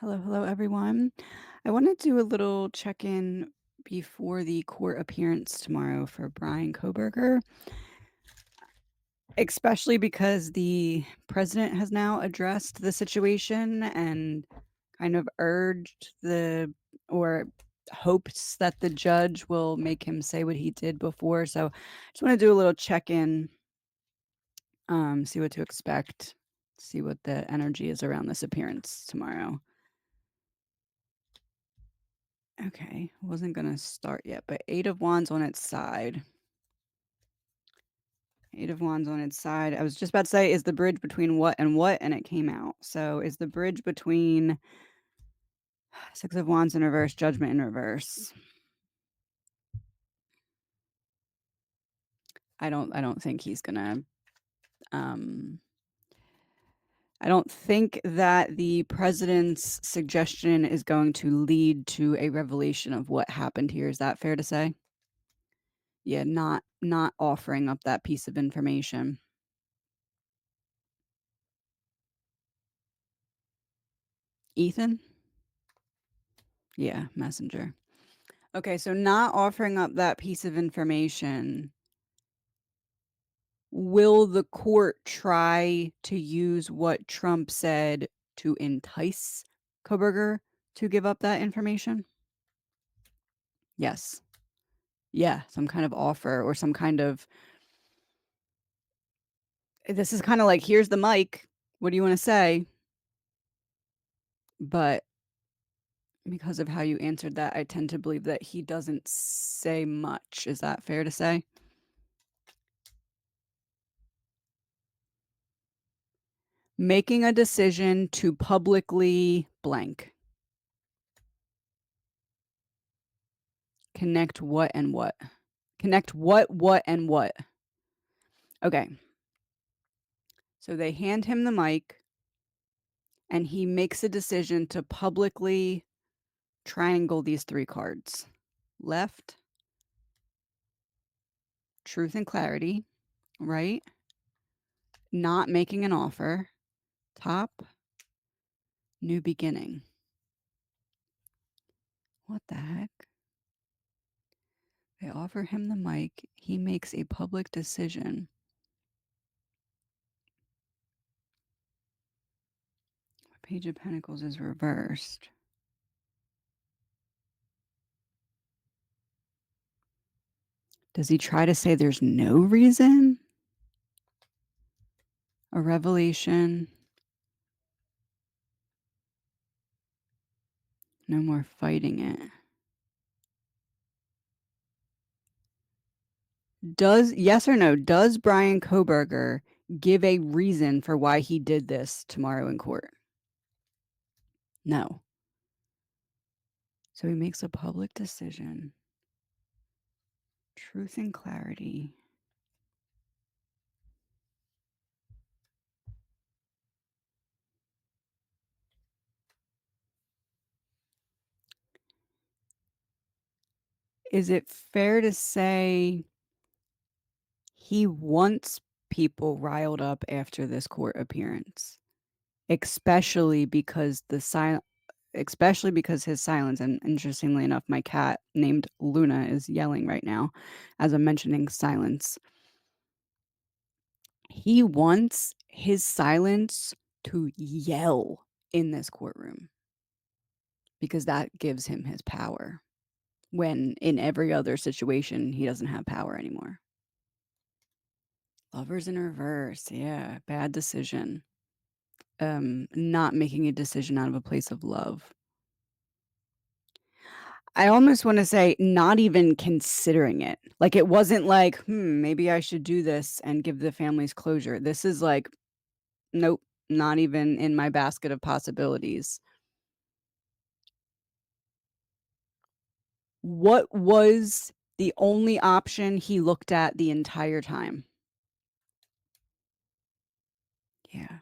Hello, everyone. I want to do a little check-in before the court appearance tomorrow for Brian Koberger, especially because the president has now addressed the situation and kind of urged or hopes that the judge will make him say what he did before. So I just want to do a little check-in, see what to expect, see what the energy is around this appearance tomorrow. Okay, wasn't gonna start yet, but 8 of wands on its side. 8 of wands on its side. I was just about to say, is the bridge between what and what? And it came out. So is the bridge between 6 of wands in reverse, judgment in reverse. I don't think he's gonna um I don't think that the president's suggestion is going to lead to a revelation of what happened here. Is that fair to say? Yeah, not offering up that piece of information. Ethan? Yeah, messenger. Okay, so not offering up that piece of information, will the court try to use what Trump said to entice Koberger to give up that information? Yes. Yeah, some kind of offer or some kind of this is kinda like, "Here's the mic. What do you wanna say?" But because of how you answered that, I tend to believe that he doesn't say much. Is that fair to say? Making a decision to publicly blank. Connect what and what? Connect what, and what? Okay. So they hand him the mic and he makes a decision to publicly triangle these 3 cards. Left, truth and clarity, right? Not making an offer. Top, new beginning. What the heck? They offer him the mic. He makes a public decision. Page of Pentacles is reversed. Does he try to say there's no reason? A revelation. No more fighting it. Yes or no, does Brian Koberger give a reason for why he did this tomorrow in court? No. So he makes a public decision. Truth and clarity. Is it fair to say he wants people riled up after this court appearance? Especially because especially because his silence, and interestingly enough, my cat named Luna is yelling right now as I'm mentioning silence. He wants his silence to yell in this courtroom because that gives him his power, when in every other situation, he doesn't have power anymore. Lovers in reverse, yeah, bad decision. Not making a decision out of a place of love. I almost wanna say not even considering it. Like, it wasn't like, "Hmm, maybe I should do this and give the families closure." This is like, "Nope, not even in my basket of possibilities." What was the only option he looked at the entire time? Yeah.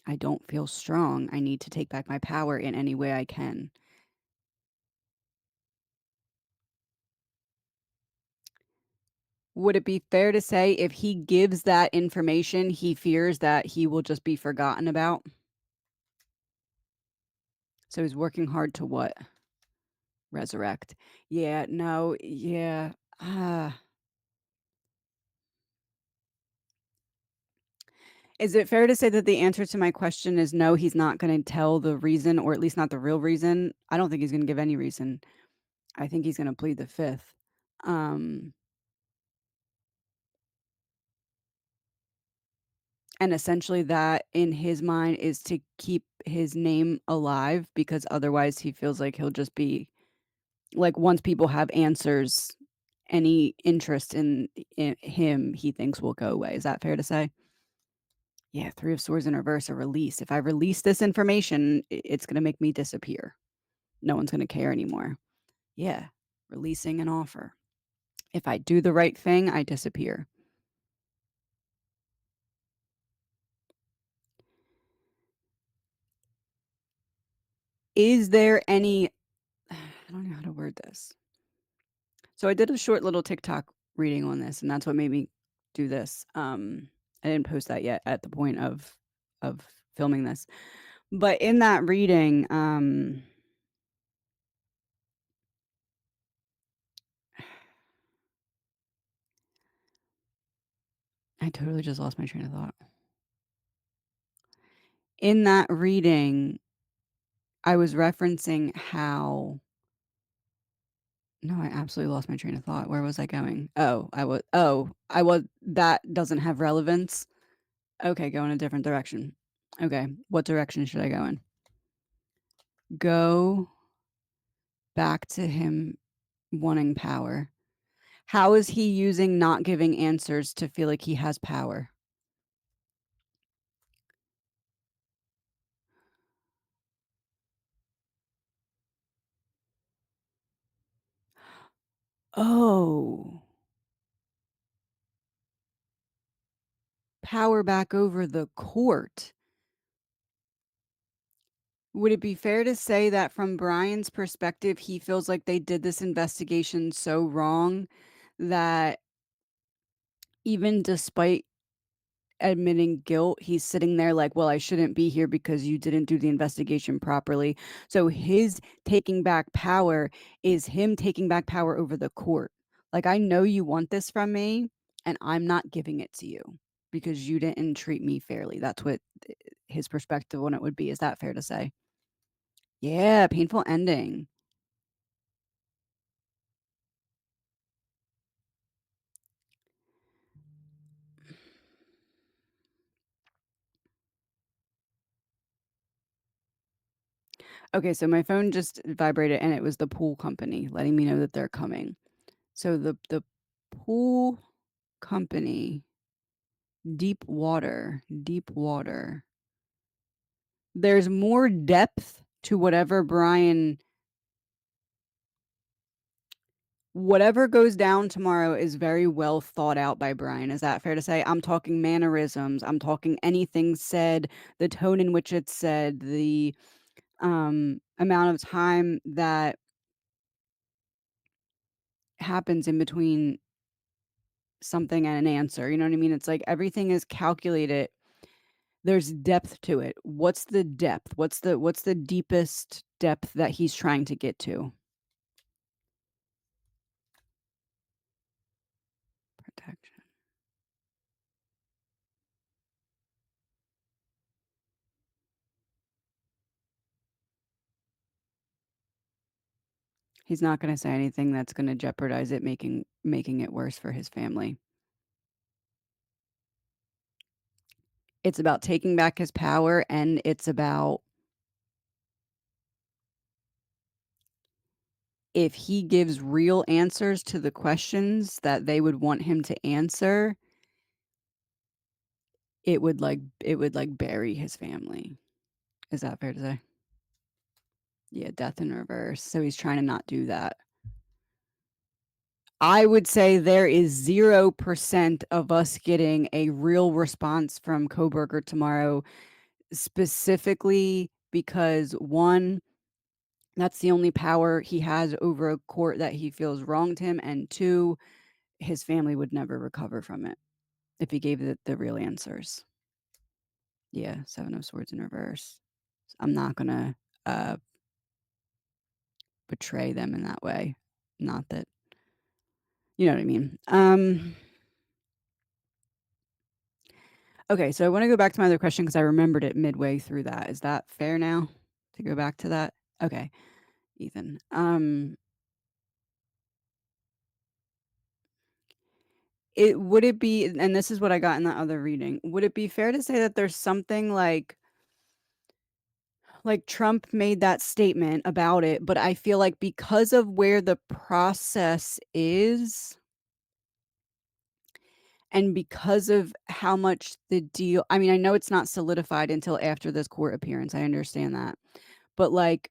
I don't feel strong. I need to take back my power in any way I can. Would it be fair to say if he gives that information, he fears that he will just be forgotten about? So he's working hard to what? Resurrect. Yeah, no, yeah. Ah. Is it fair to say that the answer to my question is no, he's not gonna tell the reason, or at least not the real reason? I don't think he's gonna give any reason. I think he's gonna plead the 5th. Um, and essentially that in his mind is to keep his name alive because otherwise he feels like he'll just be like, once people have answers, any interest in him, he thinks will go away. Is that fair to say? Yeah, 3 of swords in reverse, a release. If I release this information, it's gonna make me disappear. No one's gonna care anymore. Yeah, releasing an offer. If I do the right thing, I disappear. Is there any I don't know how to word this. So I did a short little TikTok reading on this, and that's what made me do this. I didn't post that yet at the point of filming this. But in that reading, I totally just lost my train of thought. In that reading, I was referencing how no, I absolutely lost my train of thought. Where was I going? I was that doesn't have relevance. Okay, go in a different direction. Okay, what direction should I go in? Go back to him wanting power. How is he using not giving answers to feel like he has power? Oh, power back over the court. Would it be fair to say that from Brian's perspective, he feels like they did this investigation so wrong that even despite admitting guilt, he's sitting there like, "Well, I shouldn't be here because you didn't do the investigation properly." So his taking back power is him taking back power over the court. Like, "I know you want this from me, and I'm not giving it to you because you didn't treat me fairly." That's what his perspective on it would be. Is that fair to say? Yeah, painful ending. Okay, so my phone just vibrated and it was the pool company letting me know that they're coming. So the pool company, deep water. There's more depth to whatever goes down tomorrow is very well thought out by Brian. Is that fair to say? I'm talking mannerisms, I'm talking anything said, the tone in which it's said, the amount of time that happens in between something and an answer, you know what I mean? It's like everything is calculated. There's depth to it. What's the depth? What's the deepest depth that he's trying to get to? Protection. He's not gonna say anything that's gonna jeopardize it making it worse for his family. It's about taking back his power, and it's about if he gives real answers to the questions that they would want him to answer, it would bury his family. Is that fair to say? Yeah, death in reverse. So he's trying to not do that. I would say there is 0% of us getting a real response from Coburger tomorrow, specifically because one, that's the only power he has over a court that he feels wronged him, and two, his family would never recover from it if he gave the real answers. Yeah, 7 of swords in reverse. I'm not gonna, uh, betray them in that way. Not that you know what I mean? Okay, so I wanna go back to my other question because I remembered it midway through that. Is that fair now to go back to that? Okay, Ethan. It would it be and this is what I got in the other reading. Would it be fair to say that there's something like Trump made that statement about it, but I feel like because of where the process is and because of how much the deal I mean, I know it's not solidified until after this court appearance, I understand that. But, like,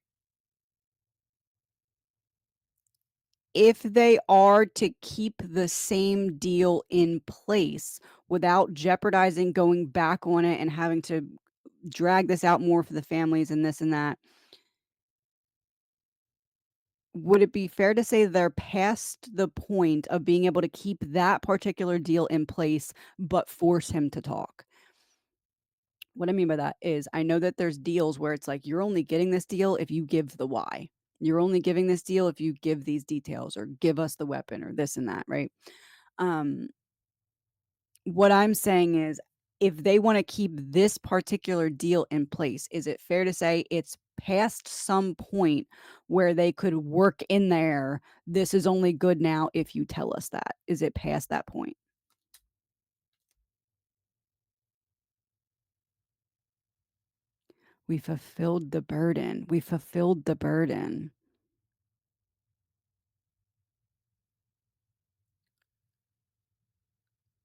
if they are to keep the same deal in place without jeopardizing going back on it and having to drag this out more for the families and this and that, would it be fair to say they're past the point of being able to keep that particular deal in place, but force him to talk? What I mean by that is I know that there's deals where it's like, you're only getting this deal if you give the why. You're only giving this deal if you give these details or give us the weapon or this and that, right? Um, what I'm saying is, if they wanna keep this particular deal in place, is it fair to say it's past some point where they could work in there, "This is only good now if you tell us that." Is it past that point? We fulfilled the burden. We fulfilled the burden.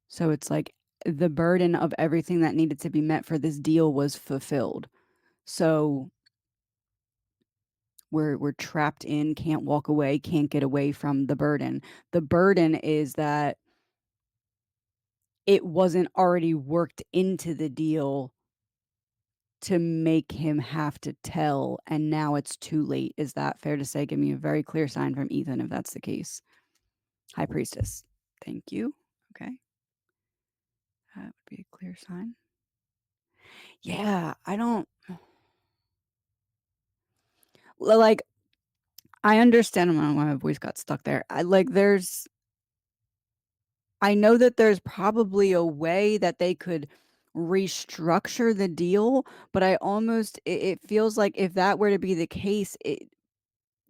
So it's like the burden of everything that needed to be met for this deal was fulfilled. So we're trapped in, can't walk away, can't get away from the burden. The burden is that it wasn't already worked into the deal to make him have to tell, and now it's too late. Is that fair to say? Give me a very clear sign from Ethan if that's the case. High Priestess. Thank you. Okay. That would be a clear sign. Yeah, I don't like I understand I don't know why my voice got stuck there. I know that there's probably a way that they could restructure the deal, but I almost it feels like if that were to be the case,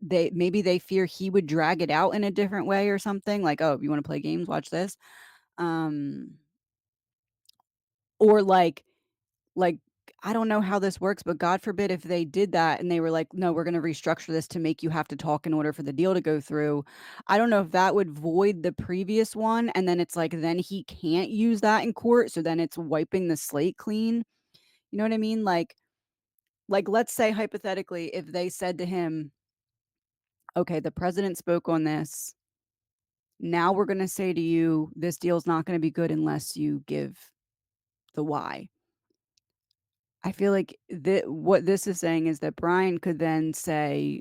they fear he would drag it out in a different way or something, like, "Oh, you wanna play games? Watch this." Um, or like, I don't know how this works, but God forbid if they did that and they were like, "No, we're gonna restructure this to make you have to talk in order for the deal to go through." I don't know if that would void the previous one, and then it's like, then he can't use that in court, so then it's wiping the slate clean. You know what I mean? Like, let's say hypothetically, if they said to him, "Okay, the president spoke on this. Now we're gonna say to you, this deal's not gonna be good unless you give the why." I feel like what this is saying is that Brian could then say,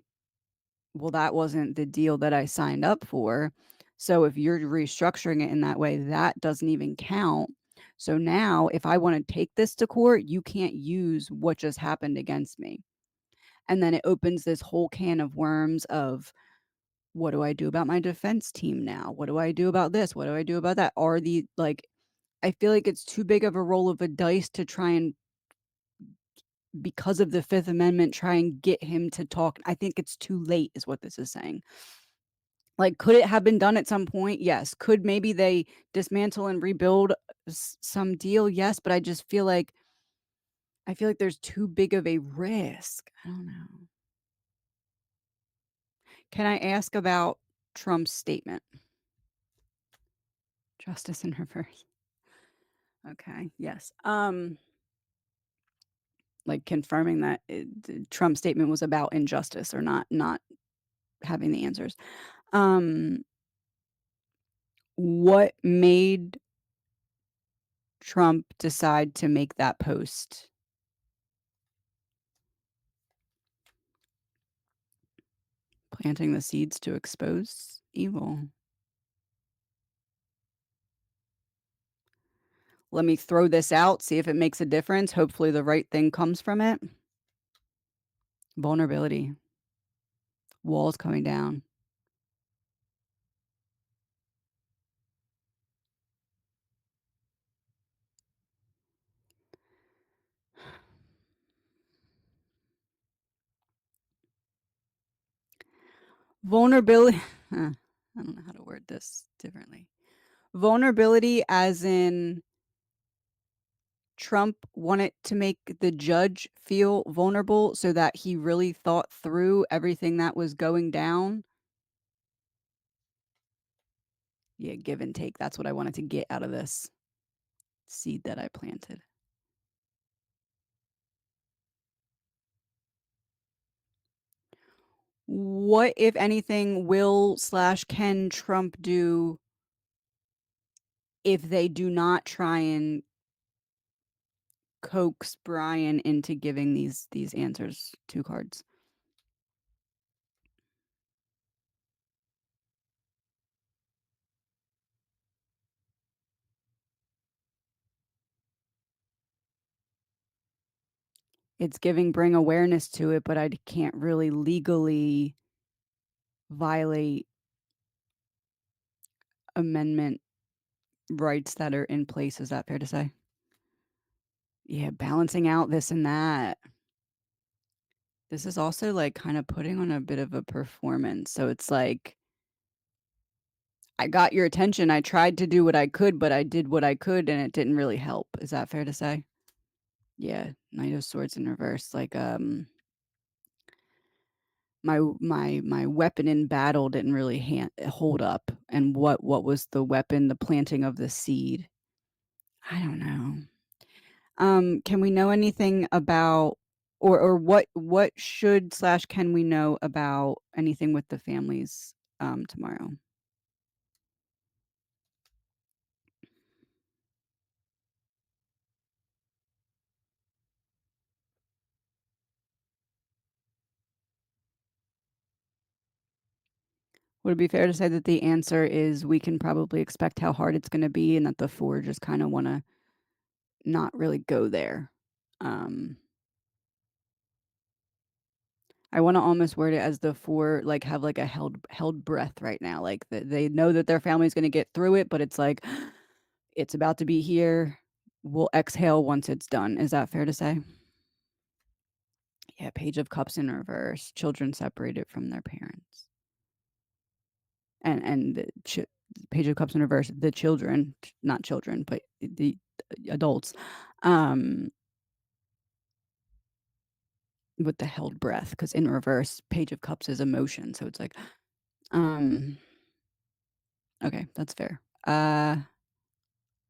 "Well, that wasn't the deal that I signed up for. So if you're restructuring it in that way, that doesn't even count. So now if I wanna take this to court, you can't use what just happened against me." And then it opens this whole can of worms of, what do I do about my defense team now? What do I do about this? What do I do about that? Are the like, I feel like it's too big of a roll of a dice to try and because of the Fifth Amendment, try and get him to talk. I think it's too late is what this is saying. Like, could it have been done at some point? Yes. Could maybe they dismantle and rebuild some deal? Yes, but I feel like there's too big of a risk. I don't know. Can I ask about Trump's statement? Justice in reverse. Okay. Yes. Like confirming that the Trump statement was about injustice or not having the answers. Um, what made Trump decide to make that post? Planting the seeds to expose evil. Let me throw this out, see if it makes a difference. Hopefully, the right thing comes from it. Vulnerability. Walls coming down. Vulnerability. I don't know how to word this differently. Vulnerability, as in Trump wanted to make the judge feel vulnerable so that he really thought through everything that was going down. Yeah, give and take. That's what I wanted to get out of this seed that I planted. What, if anything, will/can Trump do if they do not try and coax Brian into giving these answers? 2 cards. It's giving bring awareness to it, but I can't really legally violate amendment rights that are in place. Is that fair to say? Yeah, balancing out this and that. This is also, like, kinda putting on a bit of a performance, so it's like, I got your attention, I tried to do what I could, but I did what I could, and it didn't really help. Is that fair to say? Yeah, Knight of Swords in reverse, like, my weapon in battle didn't really hold up, and what was the weapon? The planting of the seed. I don't know. Can we know anything about or what should/can we know about anything with the families, tomorrow? Would it be fair to say that the answer is we can probably expect how hard it's gonna be and that the 4 just kinda wanna not really go there? Um, I wanna almost word it as the 4, like, have, like, a held breath right now, like, they know that their family's gonna get through it, but it's like, "It's about to be here. We'll exhale once it's done." Is that fair to say? Yeah, Page of Cups in reverse, children separated from their parents. And the Page of Cups in reverse, the children, not children, but the adults, um, with the held breath, because in reverse, Page of Cups is emotion, so it's like, um, okay, that's fair.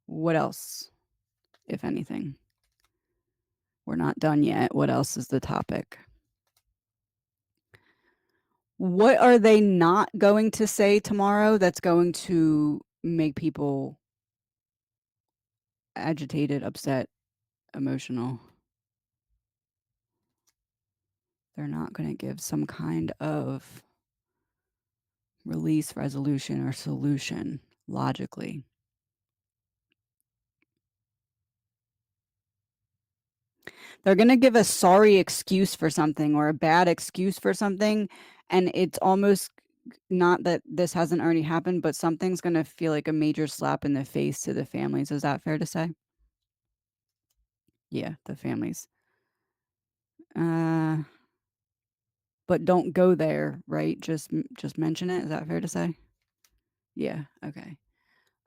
What else, if anything? We're not done yet. What else is the topic? What are they not going to say tomorrow that's going to make people agitated, upset, emotional? They're not gonna give some kind of release, resolution, or solution logically. They're gonna give a sorry excuse for something or a bad excuse for something, and it's almost not that this hasn't already happened, but something's gonna feel like a major slap in the face to the families. Is that fair to say? Yeah, the families. Uh, but don't go there, right? Just mention it. Is that fair to say? Yeah, okay.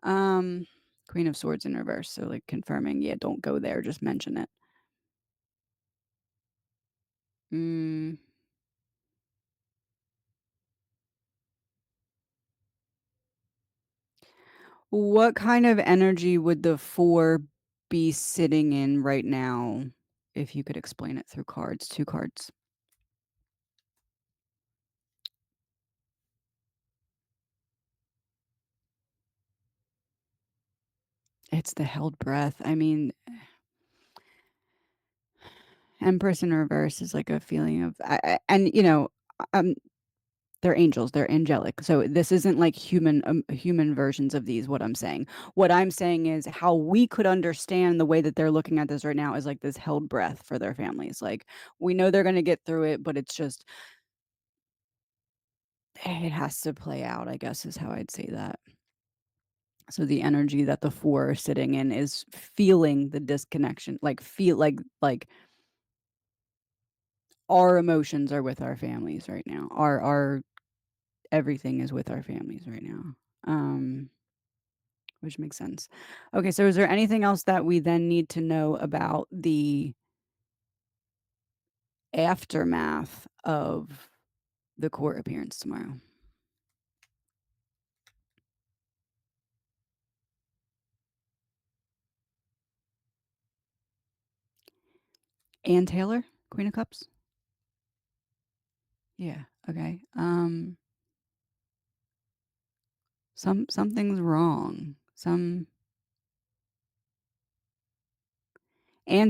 Um, Queen of Swords in reverse, so, like, confirming, yeah, don't go there, just mention it. Mm, what kind of energy would the 4 be sitting in right now, if you could explain it through cards? 2 cards. It's the held breath. I mean, Empress in reverse is like a feeling of and, um They're angels, they're angelic. So this isn't like human versions of these, what I'm saying. What I'm saying is how we could understand the way that they're looking at this right now is like this held breath for their families. Like, we know they're gonna get through it, but it's just it has to play out, I guess, is how I'd say that. So the energy that the 4 are sitting in is feeling the disconnection, like, feel like our emotions are with our families right now. Our everything is with our families right now. Which makes sense. Okay, so is there anything else that we then need to know about the aftermath of the court appearance tomorrow? Ann Taylor, Queen of Cups? Yeah, okay. Something's wrong. Ann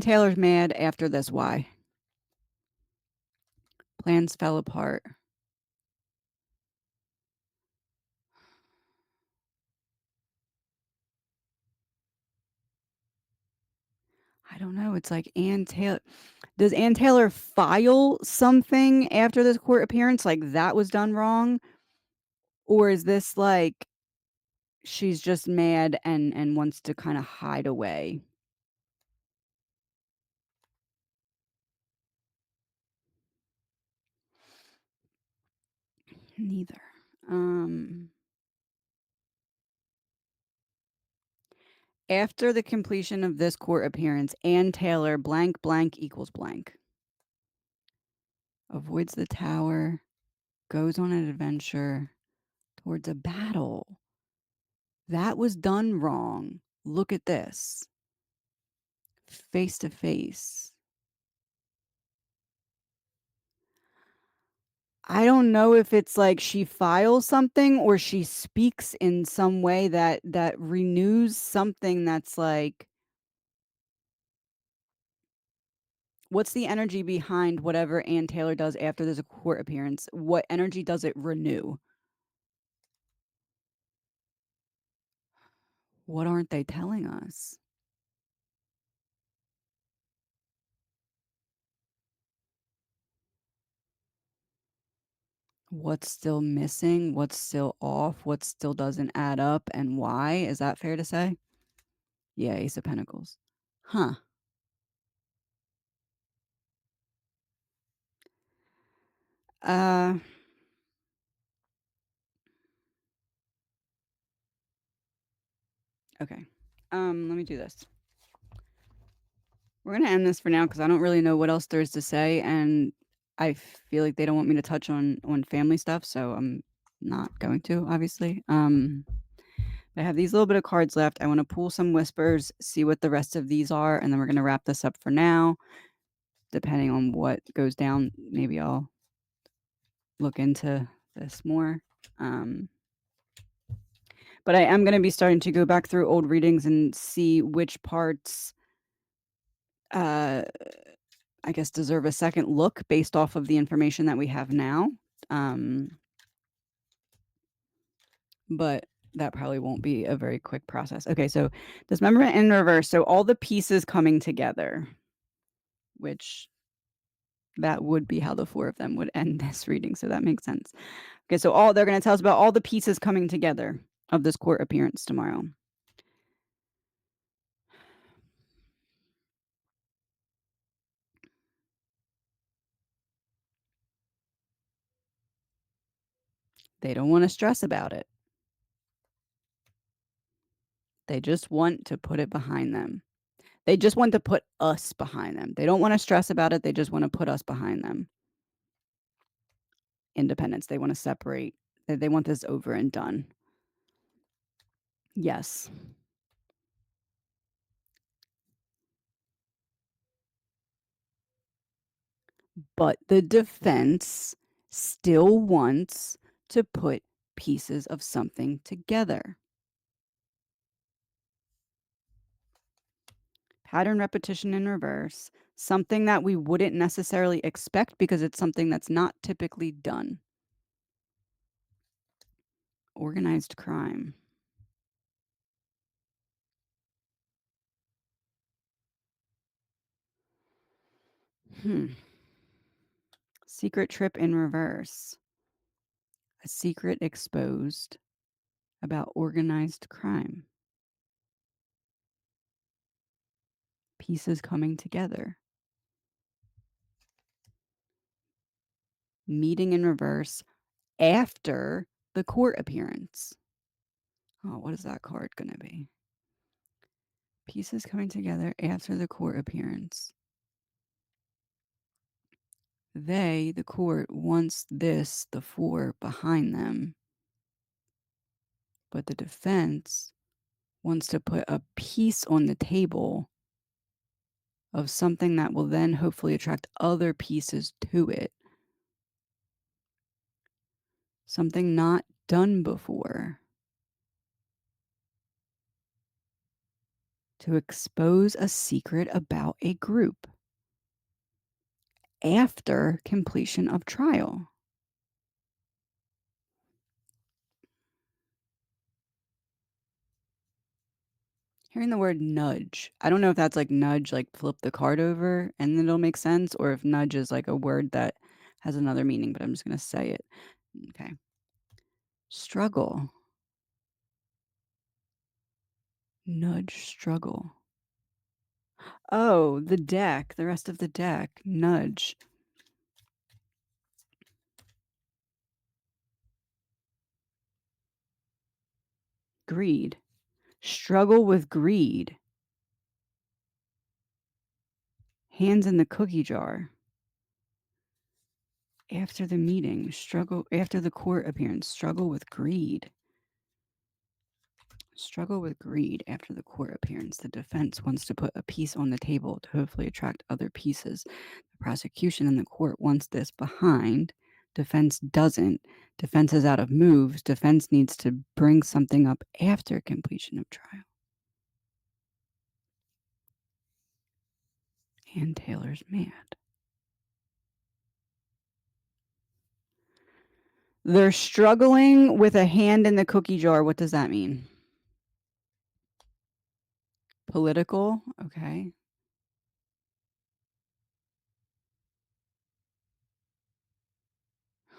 Taylor's mad after this. Why? Plans fell apart. I don't know. It's like Ann Taylor. Does Ann Taylor file something after this court appearance? Like that was done wrong? Or is this like she's just mad and wants to kinda hide away? Neither. Um, After the completion of this court appearance, Ann Taylor blank blank equals blank. Avoids the tower, goes on an adventure towards a battle. That was done wrong. Look at this. Face to face. I don't know if it's like she files something or she speaks in some way that renews something that's like what's the energy behind whatever Ann Taylor does after there's a court appearance? What energy does it renew? What aren't they telling us? What's still missing? What's still off? What still doesn't add up and why? Is that fair to say? Yeah, Ace of Pentacles. Huh. Uh, okay. Let me do this. We're gonna end this for now because I don't really know what else there is to say, and I feel like they don't want me to touch on family stuff, so I'm not going to, obviously. I have these little bit of cards left. I want to pull some whispers, see what the rest of these are, and then we're gonna wrap this up for now. Depending on what goes down, maybe I'll look into this more. Um, but I am gonna be starting to go back through old readings and see which parts uh I guess deserve a second look based off of the information that we have now. Um, but that probably won't be a very quick process. Okay, so dismemberment in reverse. So all the pieces coming together, which that would be how the 4 of them would end this reading. So that makes sense. Okay, so all they're going to tell us about all the pieces coming together of this court appearance tomorrow. They don't want to stress about it. They just want to put it behind them. They just want to put us behind them. They don't want to stress about it. They just want to put us behind them. Independence. They want to separate. They want this over and done. Yes. But the defense still wants to put pieces of something together. Pattern repetition in reverse, something that we wouldn't necessarily expect because it's something that's not typically done. Organized crime. Hmm. Secret trip in reverse. A secret exposed about organized crime. Pieces coming together. Meeting in reverse after the court appearance. Oh, what is that card going to be? Pieces coming together after the court appearance. They, the court, wants this, the four, behind them. But the defense wants to put a piece on the table of something that will then hopefully attract other pieces to it. Something not done before. To expose a secret about a group after completion of trial. Hearing the word nudge, I don't know if that's like nudge, like flip the card over and then it'll make sense, or if nudge is like a word that has another meaning, but I'm just going to say it. Okay. Struggle. Nudge, struggle. Oh, the deck, the rest of the deck. Nudge. Greed. Struggle with greed. Hands in the cookie jar. After the meeting, struggle after the court appearance, struggle with greed. Struggle with greed after the court appearance. The defense wants to put a piece on the table to hopefully attract other pieces. The prosecution and the court wants this behind. Defense doesn't. Defense is out of moves. Defense needs to bring something up after completion of trial. And Taylor's mad. They're struggling with a hand in the cookie jar. What does that mean? Political? Okay.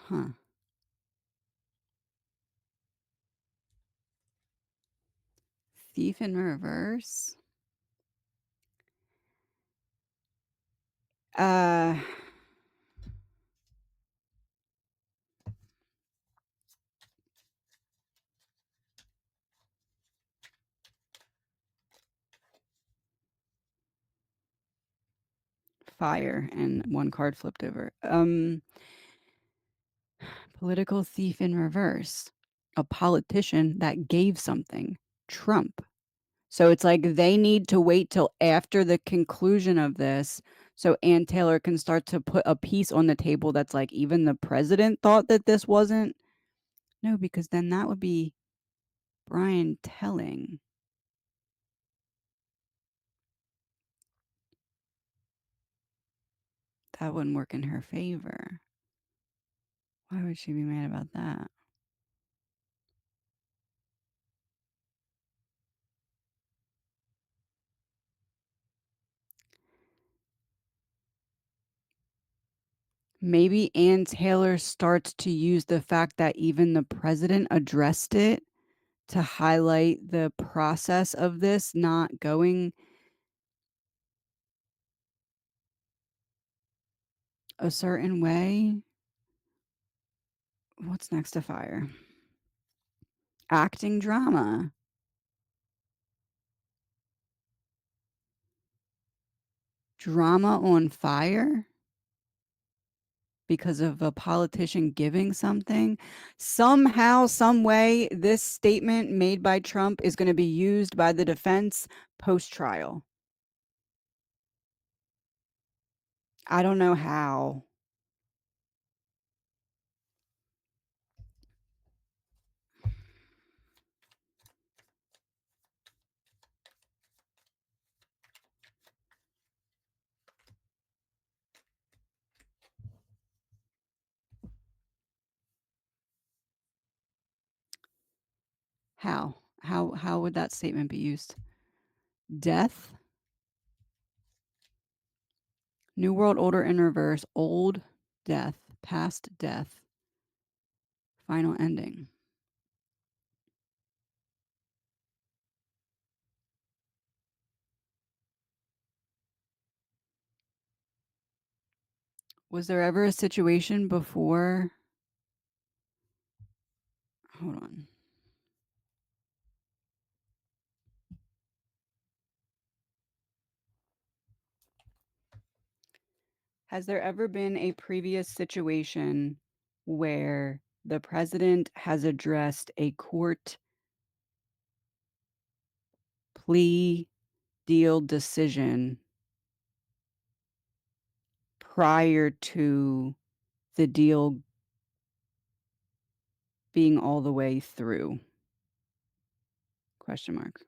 Huh. Thief in reverse? Uh Fire and one card flipped over. Political thief in reverse. A politician that gave something. Trump. So it's like they need to wait till after the conclusion of this so Ann Taylor can start to put a piece on the table that's like even the president thought that this wasn't. No, because then that would be Brian telling. That wouldn't work in her favor. Why would she be mad about that? Maybe Ann Taylor starts to use the fact that even the president addressed it to highlight the process of this not going a certain way. What's next to fire? Acting drama. Drama on fire because of a politician giving something. Somehow, some way, this statement made by Trump is going to be used by the defense post-trial. I don't know how. How? How would that statement be used? Death? New World Order in reverse, old death, past death, final ending. Was there ever a situation before? Hold on. Has there ever been a previous situation where the president has addressed a court plea deal decision prior to the deal being all the way through? Question mark.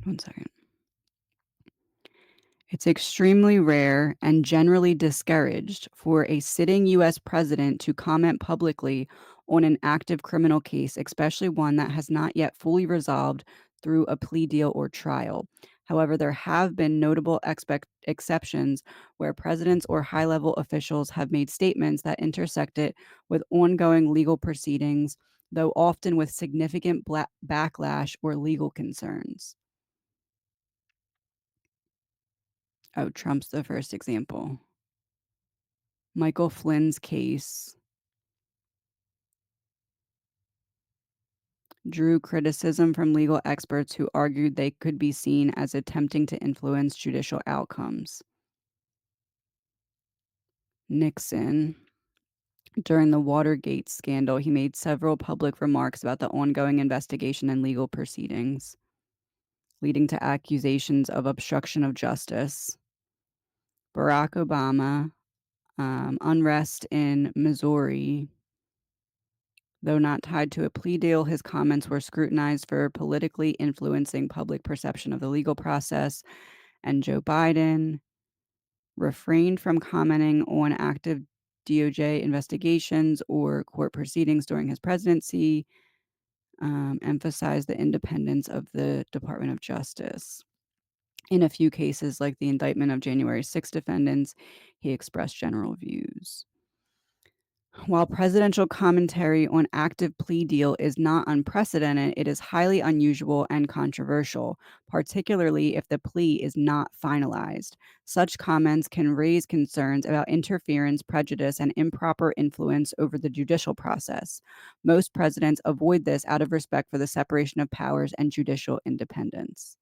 1 second. It's extremely rare and generally discouraged for a sitting U.S. president to comment publicly on an active criminal case, especially one that has not yet fully resolved through a plea deal or trial. However, there have been notable exceptions where presidents or high level officials have made statements that intersect it with ongoing legal proceedings, though often with significant backlash or legal concerns. Oh, Trump's the first example. Michael Flynn's case drew criticism from legal experts who argued they could be seen as attempting to influence judicial outcomes. Nixon, during the Watergate scandal, he made several public remarks about the ongoing investigation and legal proceedings, leading to accusations of obstruction of justice. Barack Obama, unrest in Missouri. Though not tied to a plea deal, his comments were scrutinized for politically influencing public perception of the legal process. And Joe Biden refrained from commenting on active DOJ investigations or court proceedings during his presidency, emphasized the independence of the Department of Justice. In a few cases, like the indictment of January 6 defendants, he expressed general views. While presidential commentary on active plea deal is not unprecedented, it is highly unusual and controversial, particularly if the plea is not finalized. Such comments can raise concerns about interference, prejudice, and improper influence over the judicial process. Most presidents avoid this out of respect for the separation of powers and judicial independence.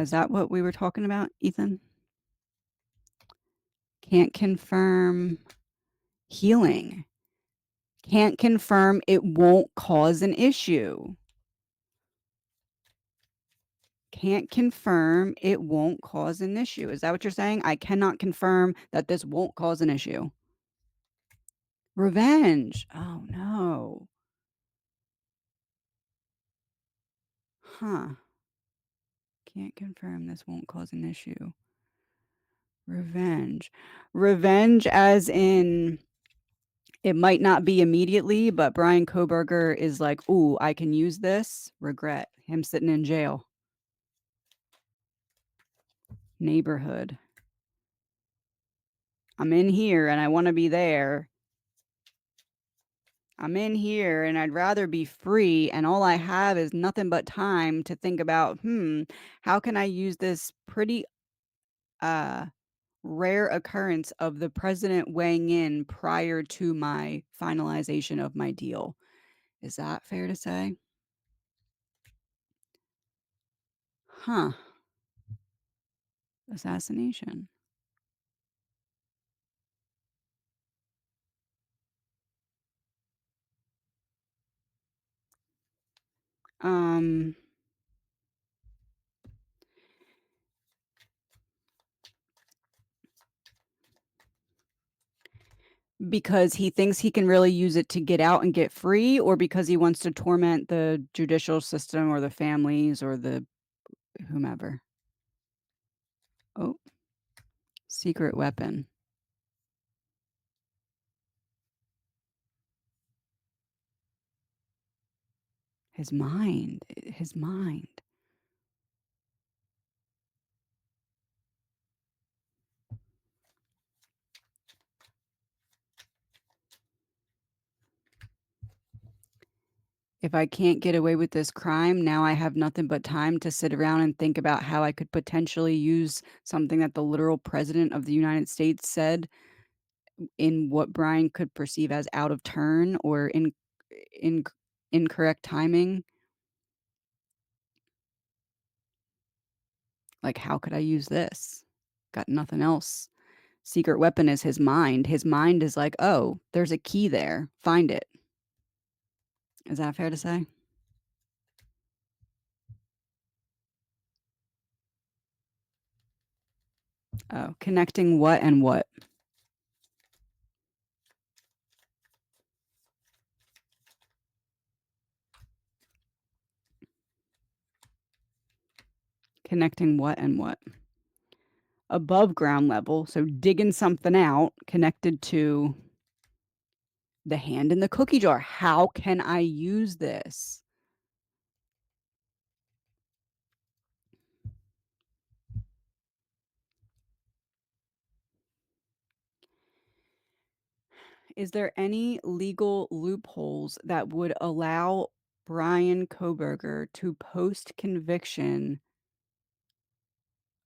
Is that what we were talking about, Ethan? Can't confirm healing. Can't confirm it won't cause an issue. Can't confirm it won't cause an issue. Is that what you're saying? I cannot confirm that this won't cause an issue. Revenge. Oh, no. Huh. Can't confirm this won't cause an issue. Revenge. Revenge as in it might not be immediately, but Brian Koberger is like, ooh, I can use this. Regret. Him sitting in jail. Neighborhood. I'm in here and I want to be there. I'm in here and I'd rather be free. And all I have is nothing but time to think about, how can I use this pretty rare occurrence of the president weighing in prior to my finalization of my deal? Is that fair to say? Huh. Assassination. Um, Because he thinks he can really use it to get out and get free, or because he wants to torment the judicial system or the families or the whomever? Oh, secret weapon. His mind. His mind. If I can't get away with this crime, now I have nothing but time to sit around and think about how I could potentially use something that the literal president of the United States said in what Brian could perceive as out of turn or in incorrect timing. Like, how could I use this? Got nothing else. Secret weapon is his mind. His mind is like, "Oh, there's a key there. Find it." Is that fair to say? Oh, connecting what and what? Connecting what and what? Above ground level, so digging something out connected to the hand in the cookie jar. How can I use this? Is there any legal loopholes that would allow Brian Koberger to post conviction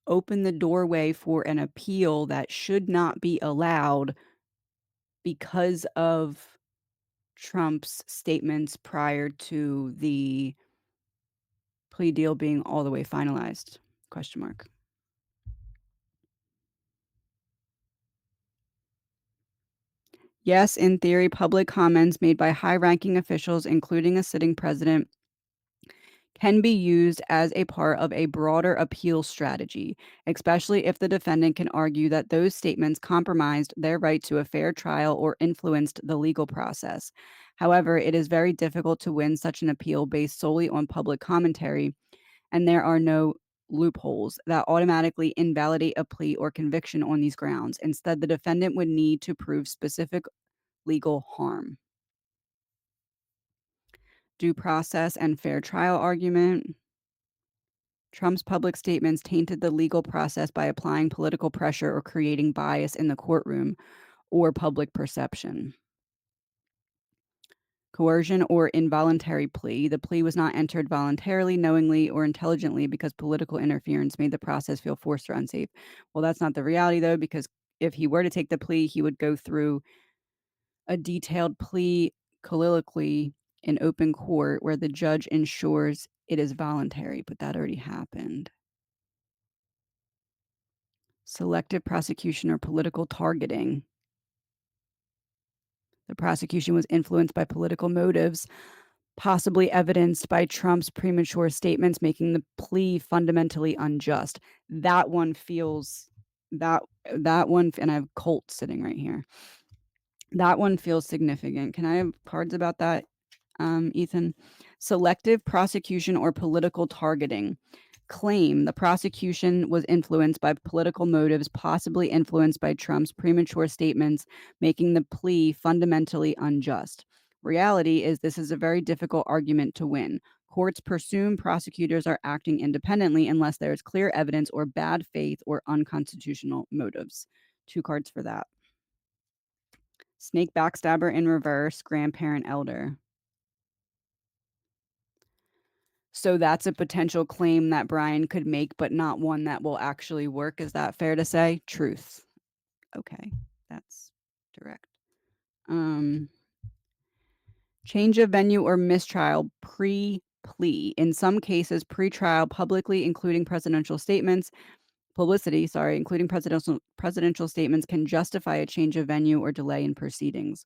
open the doorway for an appeal that should not be allowed because of Trump's statements prior to the plea deal being all the way finalized? Question mark. Yes, in theory, public comments made by high-ranking officials, including a sitting president, can be used as a part of a broader appeal strategy, especially if the defendant can argue that those statements compromised their right to a fair trial or influenced the legal process. However, it is very difficult to win such an appeal based solely on public commentary, and there are no loopholes that automatically invalidate a plea or conviction on these grounds. Instead, the defendant would need to prove specific legal harm. Due process and fair trial argument. Trump's public statements tainted the legal process by applying political pressure or creating bias in the courtroom or public perception. Coercion or involuntary plea. The plea was not entered voluntarily, knowingly, or intelligently because political interference made the process feel forced or unsafe. Well, that's not the reality, though, because if he were to take the plea, he would go through a detailed plea colloquy in open court where the judge ensures it is voluntary, but that already happened. Selective prosecution or political targeting. The prosecution was influenced by political motives, possibly evidenced by Trump's premature statements, making the plea fundamentally unjust. That one feels that that one, and I have Colt sitting right here. That one feels significant. Can I have cards about that, Ethan? Selective prosecution or political targeting. Claim the prosecution was influenced by political motives, possibly influenced by Trump's premature statements, making the plea fundamentally unjust. Reality is this is a very difficult argument to win. Courts presume prosecutors are acting independently unless there is clear evidence or bad faith or unconstitutional motives. Two cards for that. Snake backstabber in reverse, grandparent elder. So that's a potential claim that Brian could make, but not one that will actually work. Is that fair to say? Truth. Okay, that's direct. Change of venue or mistrial pre-plea. In some cases, pre-trial publicly, including presidential statements, publicity, sorry, including presidential statements can justify a change of venue or delay in proceedings.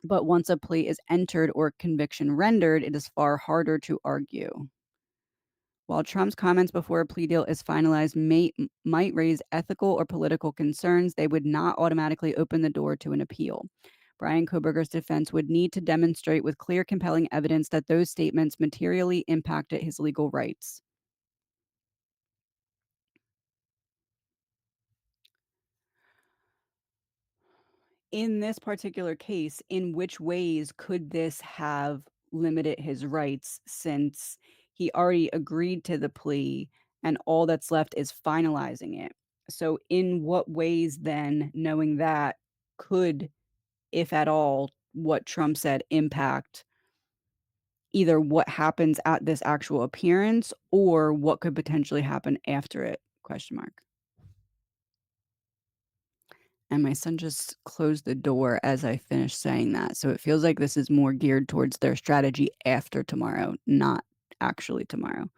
But once a plea is entered or conviction rendered, it is far harder to argue. While Trump's comments before a plea deal is finalized might raise ethical or political concerns, they would not automatically open the door to an appeal. Brian Koberger's defense would need to demonstrate with clear, compelling evidence that those statements materially impacted his legal rights. In this particular case, in which ways could this have limited his rights since he already agreed to the plea and all that's left is finalizing it? So, in what ways then, knowing that, could, if at all, what Trump said impact either what happens at this actual appearance or what could potentially happen after it? Question mark. And my son just closed the door as I finished saying that. So it feels like this is more geared towards their strategy after tomorrow, not actually tomorrow.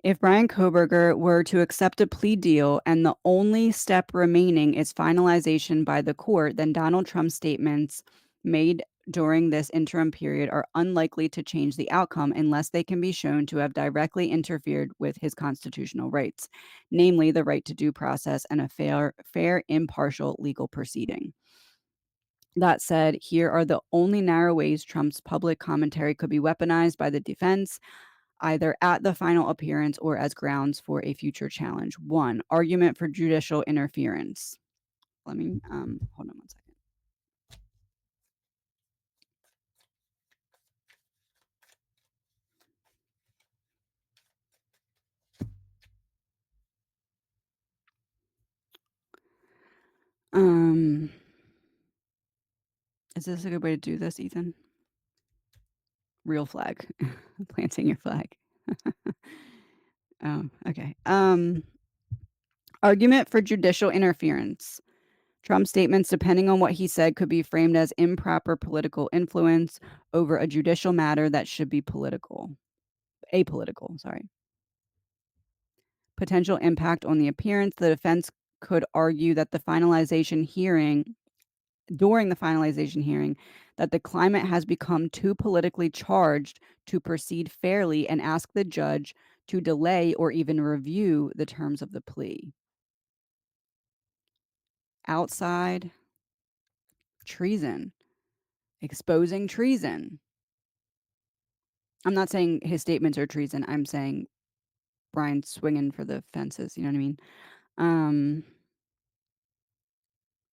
If Brian Koberger were to accept a plea deal and the only step remaining is finalization by the court, then Donald Trump's statements made during this interim period are unlikely to change the outcome unless they can be shown to have directly interfered with his constitutional rights, namely the right to due process and a fair, impartial legal proceeding. That said, here are the only narrow ways Trump's public commentary could be weaponized by the defense, either at the final appearance or as grounds for a future challenge. One, argument for judicial interference. Let me hold on one second. Um, is this a good way to do this, Ethan? Real flag. Planting your flag. Oh, okay. Argument for judicial interference. Trump's statements, depending on what he said, could be framed as improper political influence over a judicial matter that should be apolitical, sorry. Potential impact on the appearance. The defense could argue that during the finalization hearing, that the climate has become too politically charged to proceed fairly and ask the judge to delay or even review the terms of the plea. Outside, treason, exposing treason. I'm not saying his statements are treason. I'm saying Brian swinging for the fences. You know what I mean?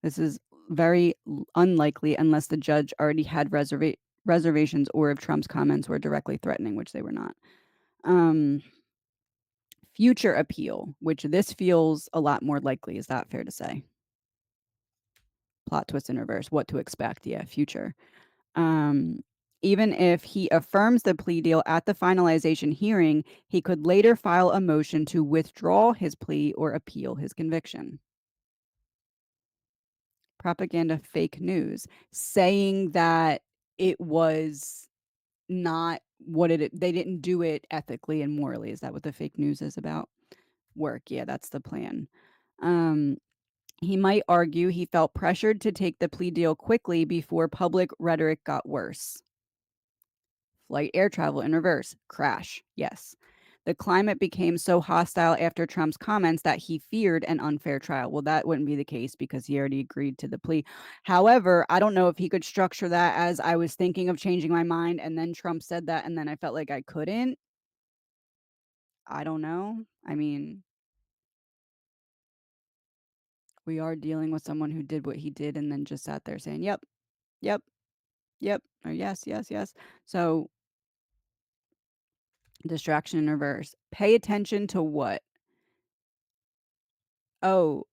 This is very unlikely unless the judge already had reservations or if Trump's comments were directly threatening, which they were not. Future appeal, which this feels a lot more likely. Is that fair to say? Plot twist in reverse. What to expect? Yeah, future. Even if he affirms the plea deal at the finalization hearing, he could later file a motion to withdraw his plea or appeal his conviction. Propaganda, fake news, saying that it was not they didn't do it ethically and morally. Is that what the fake news is about? Work. Yeah, that's the plan. He might argue he felt pressured to take the plea deal quickly before public rhetoric got worse. Flight air travel in reverse. Crash. Yes. The climate became so hostile after Trump's comments that he feared an unfair trial. Well, that wouldn't be the case because he already agreed to the plea. However, I don't know if he could structure that as I was thinking of changing my mind and then Trump said that and then I felt like I couldn't. I don't know. I mean, we are dealing with someone who did what he did and then just sat there saying, yep, yep, yep, or yes, yes, yes. So, distraction in reverse. Pay attention to what? Oh,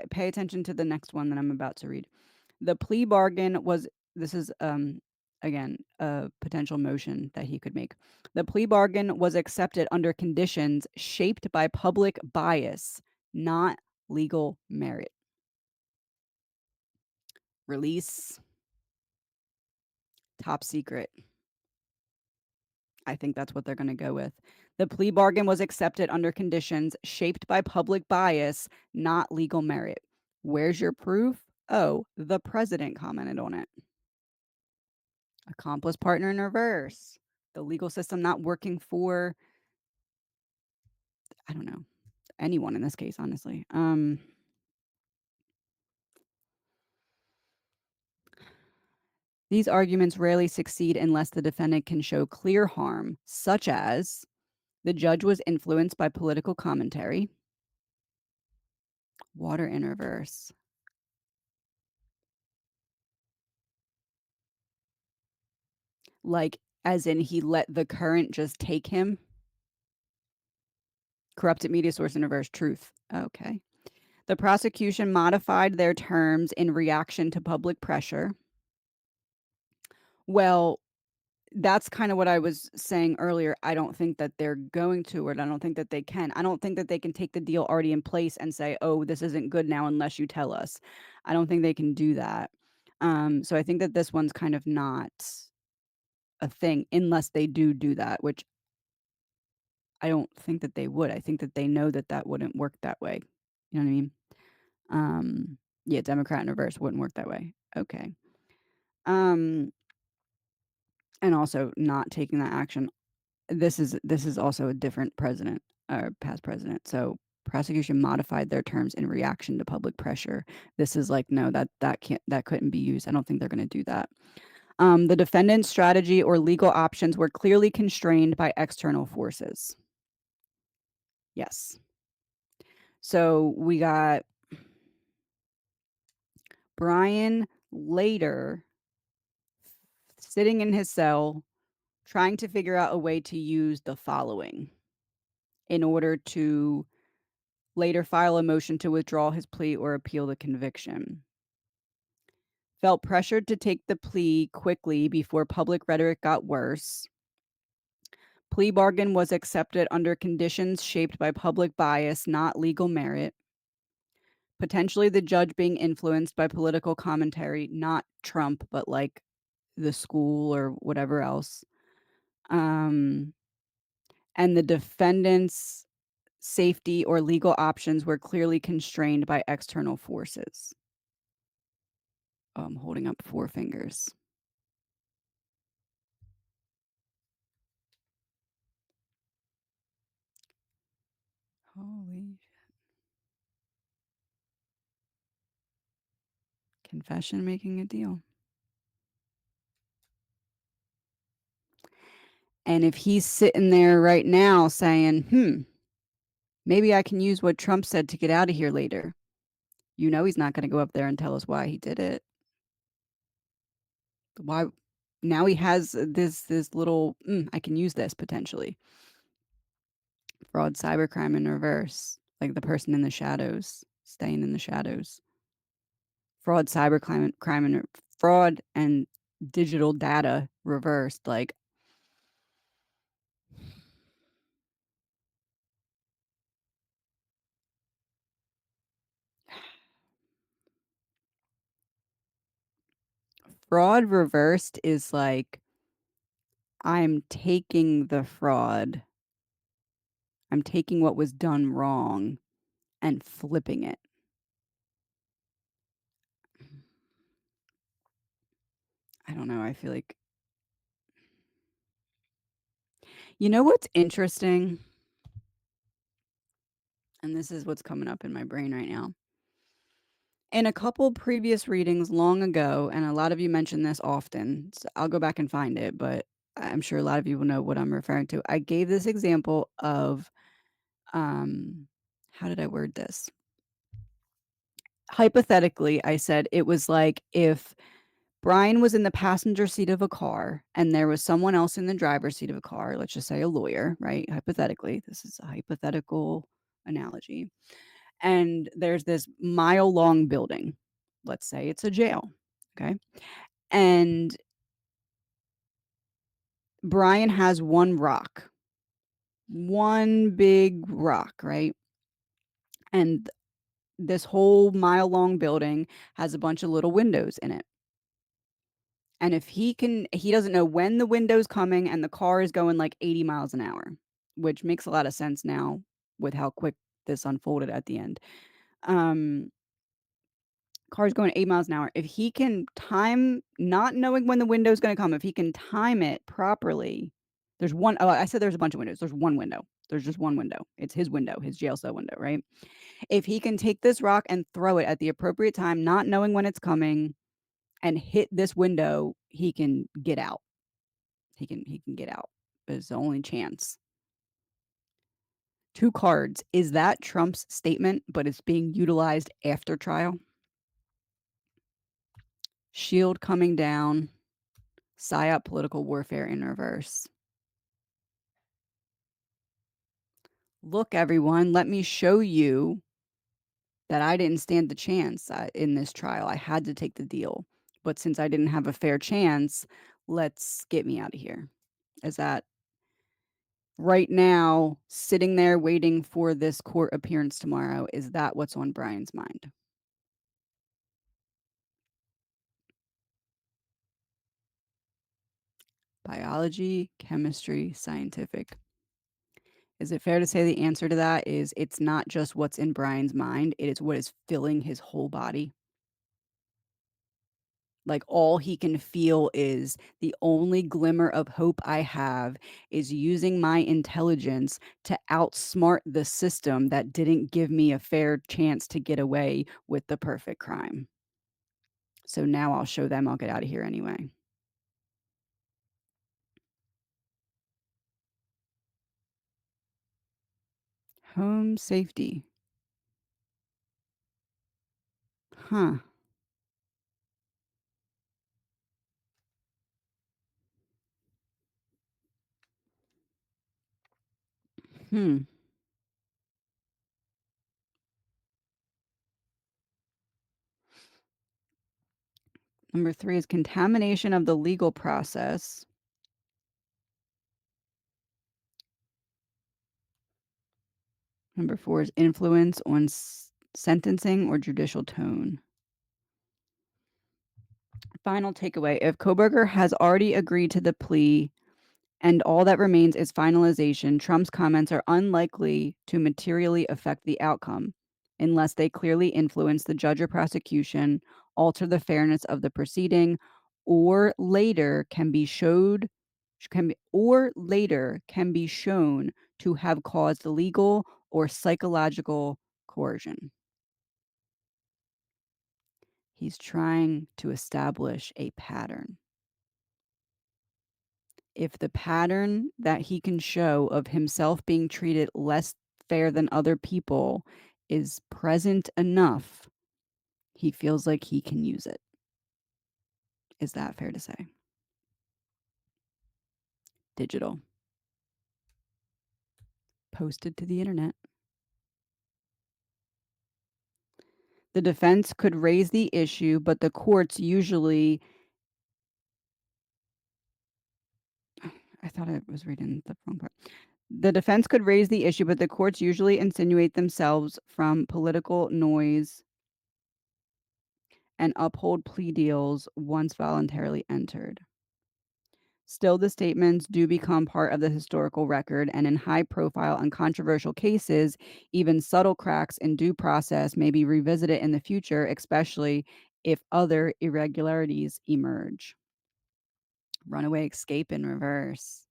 pay attention to the next one that I'm about to read. The plea bargain was this is again a potential motion that he could make. The plea bargain was accepted under conditions shaped by public bias, not legal merit. Release, top secret. I think that's what they're going to go with. The plea bargain was accepted under conditions shaped by public bias, not legal merit. Where's your proof? Oh, the president commented on it. Accomplice partner in reverse. The legal system not working for, I don't know, anyone in this case, honestly. These arguments rarely succeed unless the defendant can show clear harm, such as the judge was influenced by political commentary. Water in reverse. Like, as in he let the current just take him. Corrupted media source in reverse. Truth. Okay. The prosecution modified their terms in reaction to public pressure. Well, that's kind of what I was saying earlier. I don't think that they're going to, or I don't think that they can. I don't think that they can take the deal already in place and say, oh, this isn't good now unless you tell us. I don't think they can do that. So I think that this one's kind of not a thing unless they do that, which I don't think that they would. I think that they know that that wouldn't work that way. You know what I mean? Yeah, Democrat in reverse wouldn't work that way. Okay. Um, and also not taking that action. This is also a different president or past president. So prosecution modified their terms in reaction to public pressure. This is like, no, that couldn't be used. I don't think they're going to do that. The defendant's strategy or legal options were clearly constrained by external forces. Yes. So we got Brian later sitting in his cell trying to figure out a way to use the following in order to later file a motion to withdraw his plea or appeal the conviction. Felt pressured to take the plea quickly before public rhetoric got worse. Plea bargain was accepted under conditions shaped by public bias, not legal merit. Potentially the judge being influenced by political commentary, not Trump, but like the school or whatever else. And the defendant's safety or legal options were clearly constrained by external forces. Oh, I'm holding up 4 fingers. Holy shit. Confession making a deal. And if he's sitting there right now saying, maybe I can use what Trump said to get out of here later. You know he's not going to go up there and tell us why he did it. Why now he has this little I can use this potentially. Fraud, cybercrime in reverse, like the person in the shadows, staying in the shadows. Fraud, cybercrime, fraud and digital data reversed, like fraud reversed is like I'm taking the fraud. I'm taking what was done wrong and flipping it. I don't know. I feel like, you know what's interesting? And this is what's coming up in my brain right now. In a couple previous readings long ago, and a lot of you mention this often, so I'll go back and find it, but I'm sure a lot of you will know what I'm referring to. I gave this example of, how did I word this? Hypothetically, I said it was like if Brian was in the passenger seat of a car and there was someone else in the driver's seat of a car, let's just say a lawyer, right? Hypothetically, this is a hypothetical analogy. And there's this mile-long building. Let's say it's a jail, okay? And Brian has one big rock, right? And this whole mile-long building has a bunch of little windows in it. And if he doesn't know when the window's coming and the car is going like 80 miles an hour, which makes a lot of sense now with how quick this unfolded at the end. Car's going 8 miles an hour. If he can time not knowing when the window's gonna come, if he can time it properly, there's one oh, I said there's a bunch of windows. There's one window. There's just one window. It's his window, his jail cell window, right? If he can take this rock and throw it at the appropriate time, not knowing when it's coming, and hit this window, he can get out. He can get out. It's the only chance. 2 cards. Is that Trump's statement, but it's being utilized after trial? Shield coming down. PSYOP political warfare in reverse. Look, everyone, let me show you that I didn't stand the chance in this trial. I had to take the deal. But since I didn't have a fair chance, let's get me out of here. Is that right now, sitting there waiting for this court appearance tomorrow, is that what's on Brian's mind? Biology, chemistry, scientific. Is it fair to say the answer to that is it's not just what's in Brian's mind, it is what is filling his whole body? Like, all he can feel is the only glimmer of hope I have is using my intelligence to outsmart the system that didn't give me a fair chance to get away with the perfect crime. So now I'll show them I'll get out of here anyway. Home safety. Huh. Hmm. Number 3 is contamination of the legal process. Number 4 is influence on sentencing or judicial tone. Final takeaway. If Koberger has already agreed to the plea and all that remains is finalization, Trump's comments are unlikely to materially affect the outcome unless they clearly influence the judge or prosecution, alter the fairness of the proceeding, or later can be shown to have caused legal or psychological coercion. He's trying to establish a pattern. If the pattern that he can show of himself being treated less fair than other people is present enough, he feels like he can use it. Is that fair to say? Digital. Posted to the internet. The defense could raise the issue, but the courts usually I thought I was reading the wrong part. The defense could raise the issue, but the courts usually insinuate themselves from political noise and uphold plea deals once voluntarily entered. Still, the statements do become part of the historical record, and in high profile and controversial cases, even subtle cracks in due process may be revisited in the future, especially if other irregularities emerge. Runaway escape in reverse.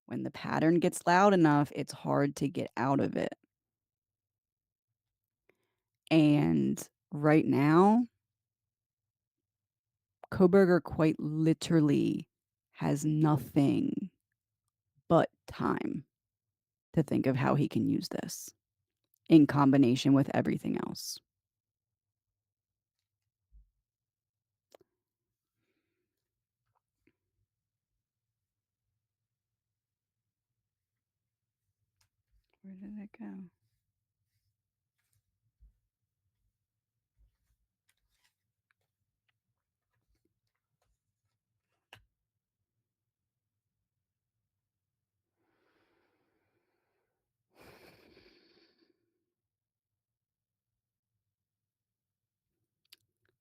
When the pattern gets loud enough, it's hard to get out of it. And right now, Koberger quite literally has nothing but time to think of how he can use this in combination with everything else. Where did it go?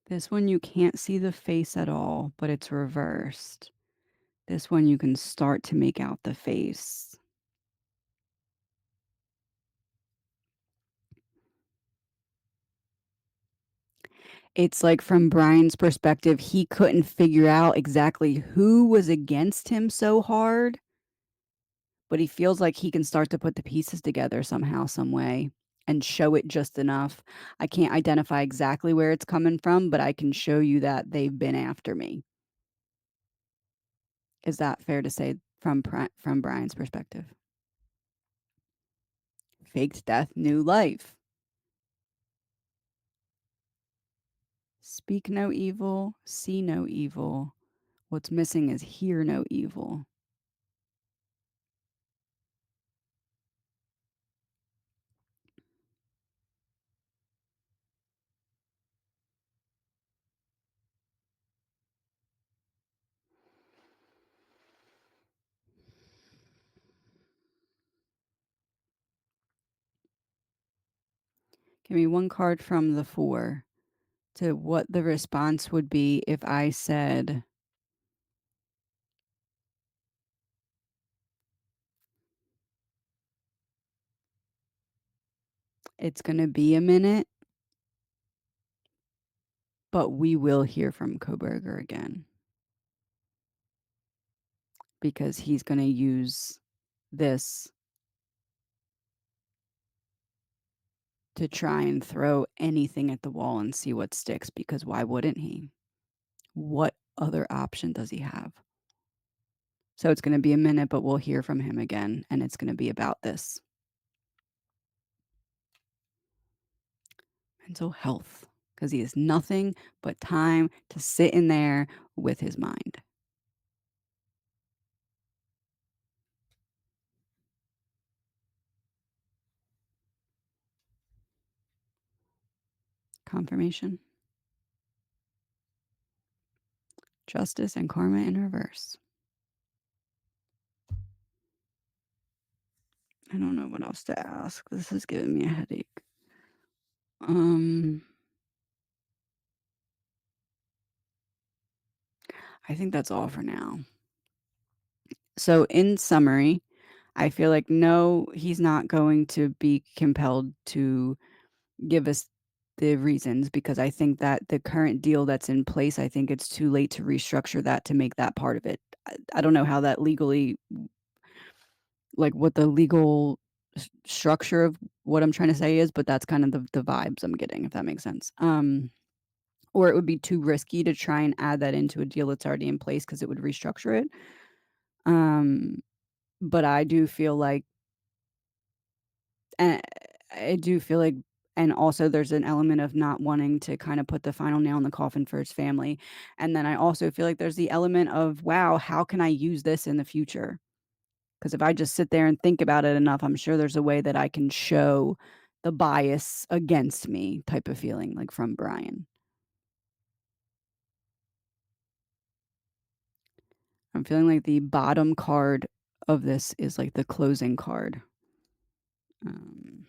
This one you can't see the face at all, but it's reversed. This one you can start to make out the face. It's like from Brian's perspective, he couldn't figure out exactly who was against him so hard, but he feels like he can start to put the pieces together somehow, some way, and show it just enough. I can't identify exactly where it's coming from, but I can show you that they've been after me. Is that fair to say from Brian's perspective? Faked death, new life. Speak no evil, see no evil. What's missing is hear no evil. Give me one card from the 4 to what the response would be if I said, it's going to be a minute, but we will hear from Koberger again because he's going to use this to try and throw anything at the wall and see what sticks, because why wouldn't he? What other option does he have? So it's going to be a minute, but we'll hear from him again, and it's going to be about this. Mental health, because he has nothing but time to sit in there with his mind. Confirmation. Justice and karma in reverse. I don't know what else to ask. This is giving me a headache. I think that's all for now. So in summary, I feel like no, he's not going to be compelled to give us the reasons, because I think that the current deal that's in place, I think it's too late to restructure that to make that part of it. I don't know how that legally, like what the legal structure of what I'm trying to say is, but that's kind of the vibes I'm getting, if that makes sense. Or it would be too risky to try and add that into a deal that's already in place because it would restructure it. But I do feel like, and I do feel like, and also there's an element of not wanting to kind of put the final nail in the coffin for his family. And then I also feel like there's the element of, wow, how can I use this in the future? Because if I just sit there and think about it enough, I'm sure there's a way that I can show the bias against me type of feeling, like from Brian. I'm feeling like the bottom card of this is like the closing card. Um,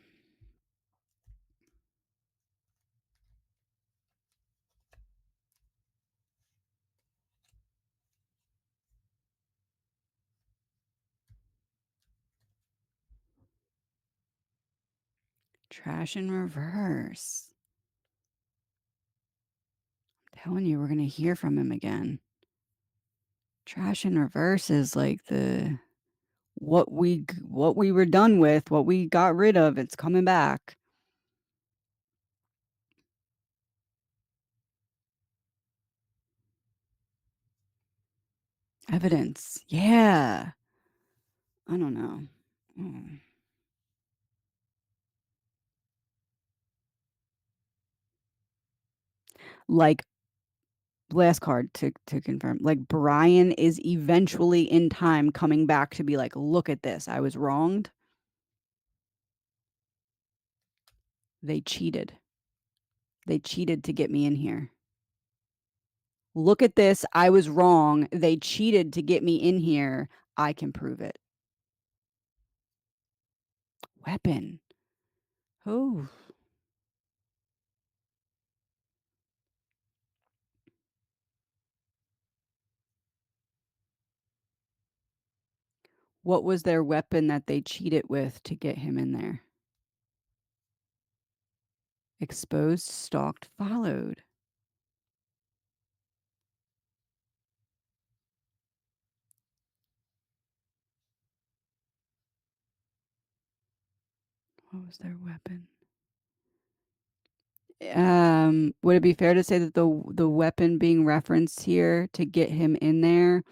Trash in reverse. I'm telling you, we're going to hear from him again. Trash in reverse is like the what we were done with, what we got rid of, it's coming back. Evidence. Yeah. I don't know. Mm. Like, last card to confirm. Like, Brian is eventually in time coming back to be like, look at this. I was wronged. They cheated. They cheated to get me in here. Look at this. I was wrong. They cheated to get me in here. I can prove it. Weapon. Oh. What was their weapon that they cheated with to get him in there? Exposed, stalked, followed. What was their weapon? Would it be fair to say that the weapon being referenced here to get him in there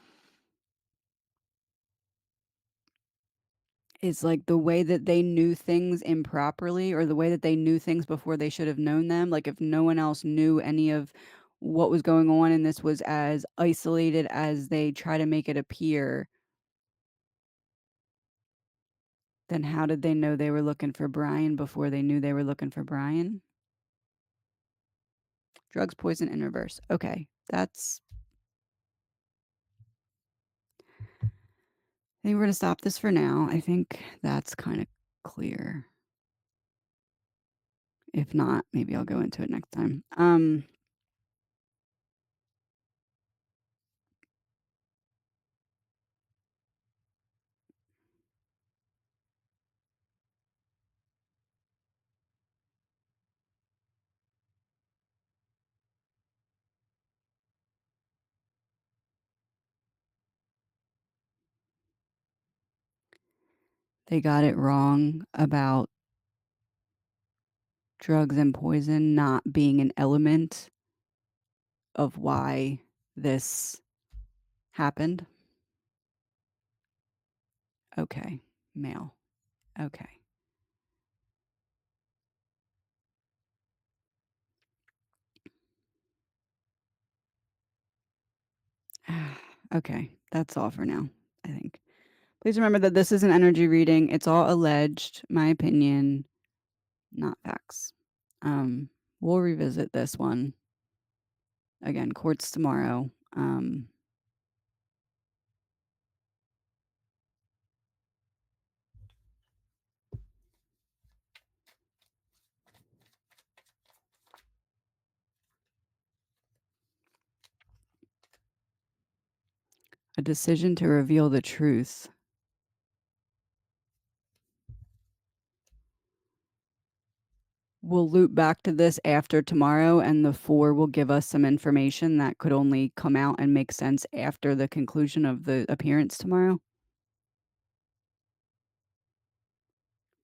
is like the way that they knew things improperly, or the way that they knew things before they should have known them? Like, if no one else knew any of what was going on and this was as isolated as they try to make it appear, then how did they know they were looking for Brian before they knew they were looking for Brian? Drugs, poison, in reverse. Okay, that's... I think we're going to stop this for now. I think that's kind of clear. If not, maybe I'll go into it next time. They got it wrong about drugs and poison not being an element of why this happened. Okay, male. Okay. Okay, that's all for now, I think. Please remember that this is an energy reading. It's all alleged, my opinion, not facts. We'll revisit this one. Again, courts tomorrow. A decision to reveal the truth. We'll loop back to this after tomorrow, and the 4 will give us some information that could only come out and make sense after the conclusion of the appearance tomorrow.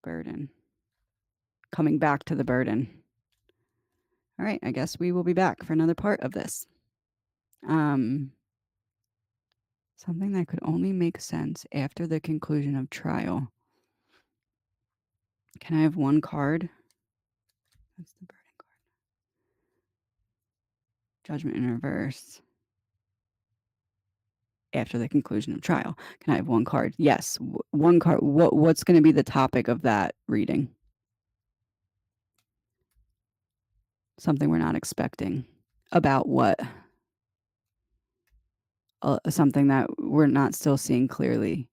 Burden. Coming back to the burden. All right, I guess we will be back for another part of this. Something that could only make sense after the conclusion of trial. Can I have one card? That's the burden card. Judgment in reverse. After the conclusion of trial. Can I have one card? Yes, one card. What's going to be the topic of that reading? Something we're not expecting. About what? Something that we're not still seeing clearly.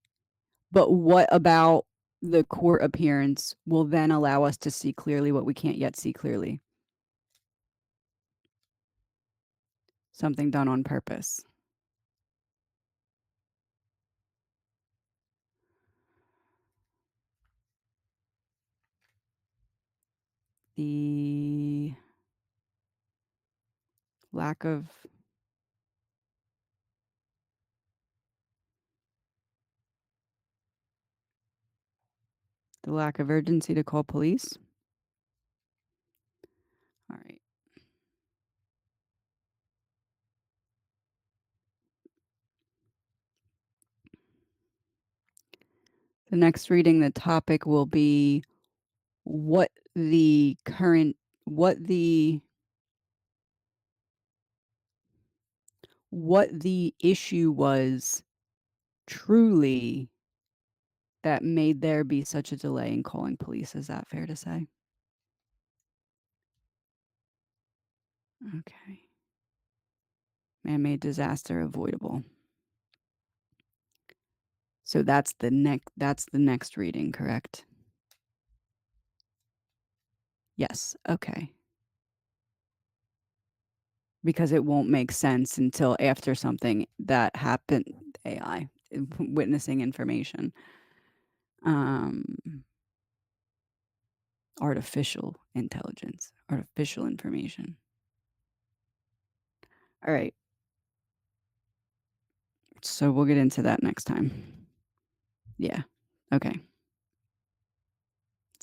But what about the court appearance will then allow us to see clearly what we can't yet see clearly? Something done on purpose. The lack of urgency to call police. All right. The next reading, the topic will be what the issue was truly that made there be such a delay in calling police. Is that fair to say? Okay. Man-made disaster avoidable. So that's the next reading, correct? Yes. Okay. Because it won't make sense until after something that happened. AI witnessing information. Artificial intelligence, artificial information. All right. So we'll get into that next time. Yeah. Okay.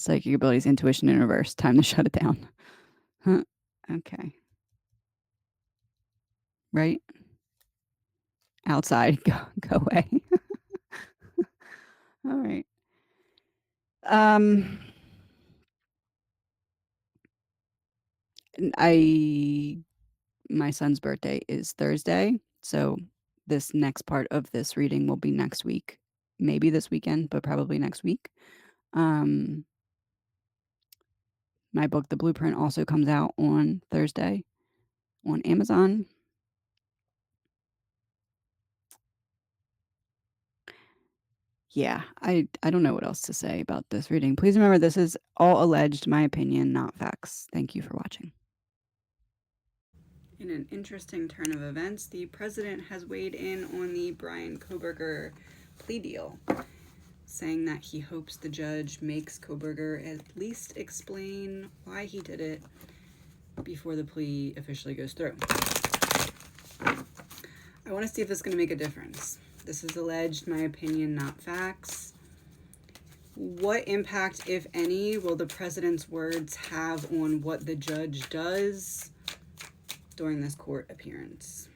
Psychic abilities, intuition in reverse. Time to shut it down. Huh. Okay. Right? Outside. Go away. All right. My son's birthday is Thursday, so this next part of this reading will be next week. Maybe this weekend, but probably next week. My book, The Blueprint, also comes out on Thursday on Amazon. Yeah, I don't know what else to say about this reading. Please remember, this is all alleged, my opinion, not facts. Thank you for watching. In an interesting turn of events, the president has weighed in on the Bryan Kohberger plea deal, saying that he hopes the judge makes Kohberger at least explain why he did it before the plea officially goes through. I want to see if this is going to make a difference. This is alleged, my opinion, not facts. What impact, if any, will the president's words have on what the judge does during this court appearance?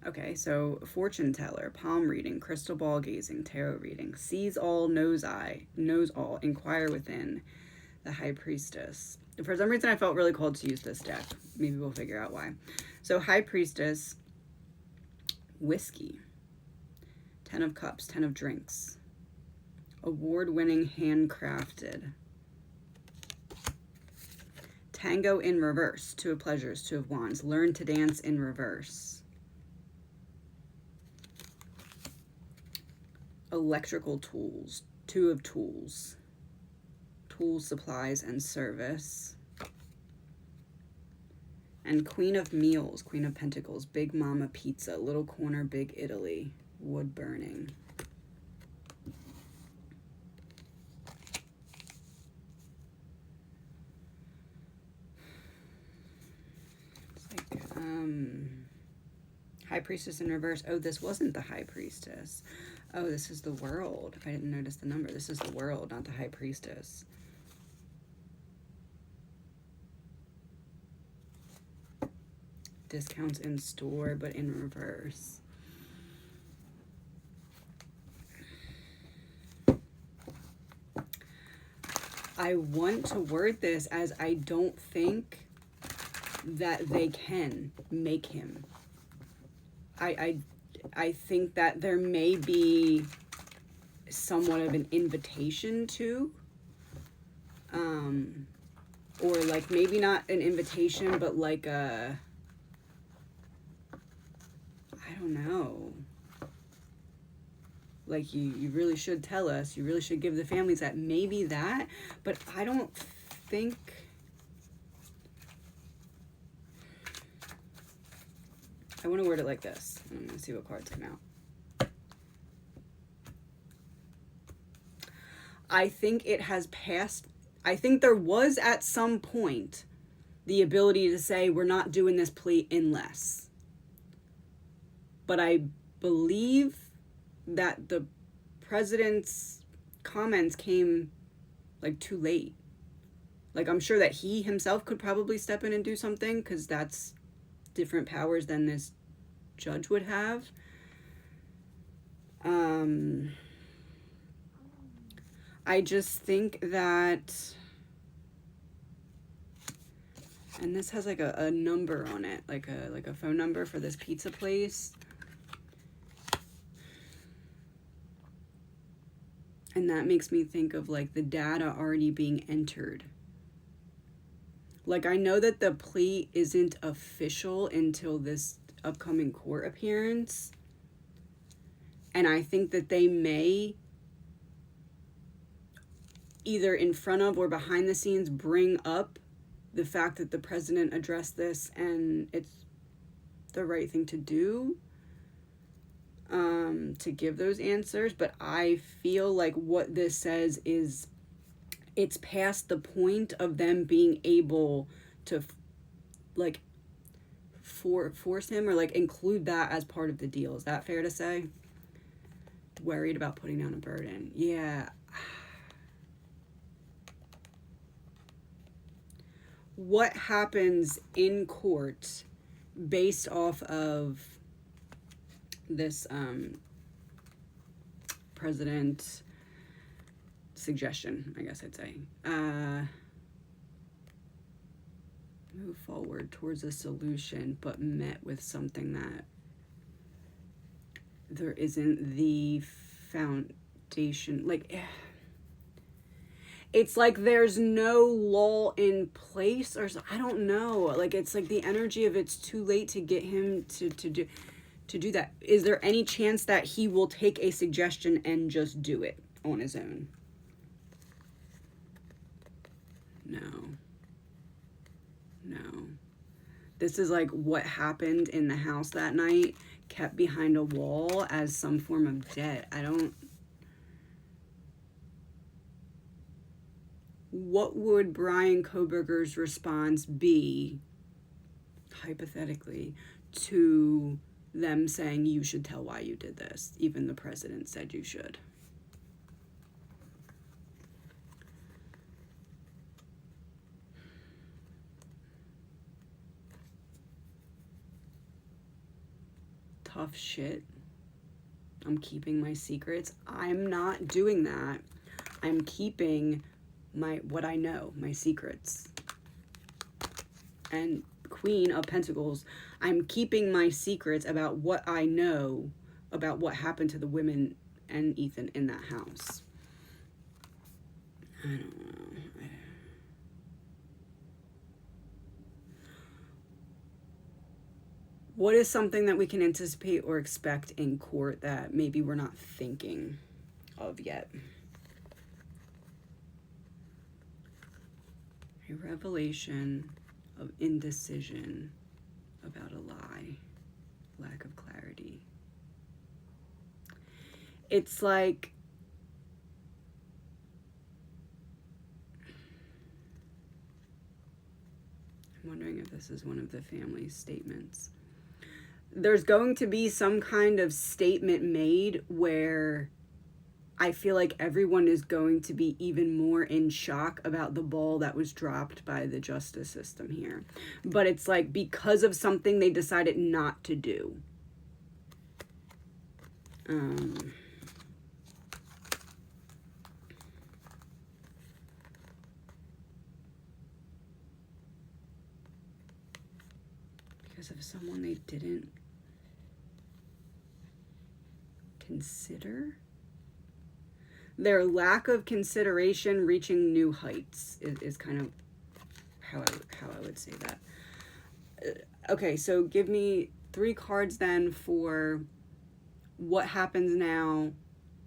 Okay, so fortune teller, palm reading, crystal ball gazing, tarot reading, sees all, knows all, inquire within, the high priestess. For some reason, I felt really called to use this deck. Maybe we'll figure out why. So high priestess, whiskey, 10 of cups, 10 of drinks, award-winning, handcrafted, tango in reverse, 2 of pleasures, 2 of wands, learn to dance in reverse, electrical tools, 2 of tools, tools, supplies, and service, and queen of meals, queen of pentacles, big mama pizza, little corner, big Italy, wood burning. It's like, high priestess in reverse. Oh, this wasn't the high priestess. Oh, this is the world. I didn't notice the number. This is the world, not the high priestess. Discounts in store, but in reverse. I want to word this as I don't think that they can make him. I think that there may be somewhat of an invitation to, or like maybe not an invitation, but like a, I don't know. Like you really should tell us, you really should give the families that, maybe that, but I don't think, I want to word it like this. I'm going to see what cards come out. I think it has passed. I think there was at some point the ability to say, we're not doing this plea unless. But I believe that the president's comments came like too late. Like, I'm sure that he himself could probably step in and do something, because that's different powers than this judge would have. I just think that, and this has like a number on it, like a phone number for this pizza place. And that makes me think of like the data already being entered. Like, I know that the plea isn't official until this upcoming court appearance. And I think that they may, either in front of or behind the scenes, bring up the fact that the president addressed this and it's the right thing to do, to give those answers. But I feel like what this says is it's past the point of them being able to like force him or like include that as part of the deal. Is that fair to say? Worried about putting down a burden. Yeah. What happens in court based off of this president suggestion, I guess I'd say. Move forward towards a solution, but met with something that there isn't the foundation. Like, it's like there's no law in place, or I don't know. Like, it's like the energy of it's too late to get him to do that. Is there any chance that he will take a suggestion and just do it on his own? No. This is like what happened in the house that night, kept behind a wall as some form of debt. What would Brian Kohberger's response be, hypothetically, to them saying you should tell why you did this? Even the president said you should. Tough shit. I'm keeping my secrets. I'm not doing that. I'm keeping what I know, my secrets. And Queen of Pentacles, I'm keeping my secrets about what I know about what happened to the women and Ethan in that house. I don't know. What is something that we can anticipate or expect in court that maybe we're not thinking of yet? A revelation of indecision about a lie, lack of clarity. It's like I'm wondering if this is one of the family's statements. There's going to be some kind of statement made where I feel like everyone is going to be even more in shock about the ball that was dropped by the justice system here. But it's like because of something they decided not to do. Because of someone they didn't consider. Their lack of consideration reaching new heights is kind of how I would say that. Okay, so give me 3 cards then for what happens now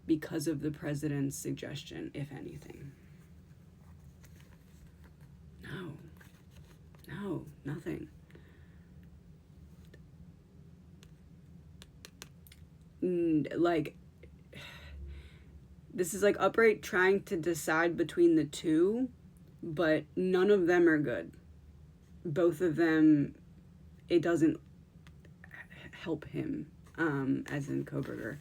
because of the president's suggestion, if anything. No, nothing. Like, this is like upright trying to decide between the two, but none of them are good. Both of them, it doesn't help him, as in Kohberger.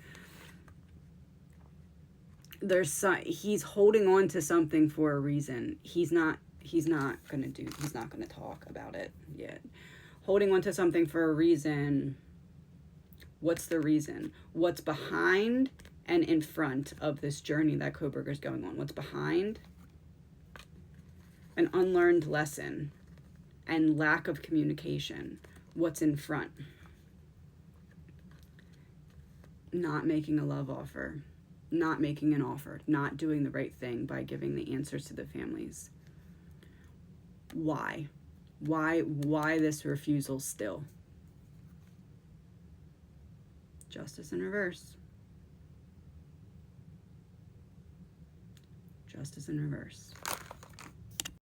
He's holding on to something for a reason. He's not gonna talk about it yet. Holding on to something for a reason. What's the reason? What's behind and in front of this journey that Kohberger's going on? What's behind? An unlearned lesson and lack of communication. What's in front? Not making a love offer. Not making an offer. Not doing the right thing by giving the answers to the families. Why? Why this refusal still? Justice in reverse. Justice in reverse.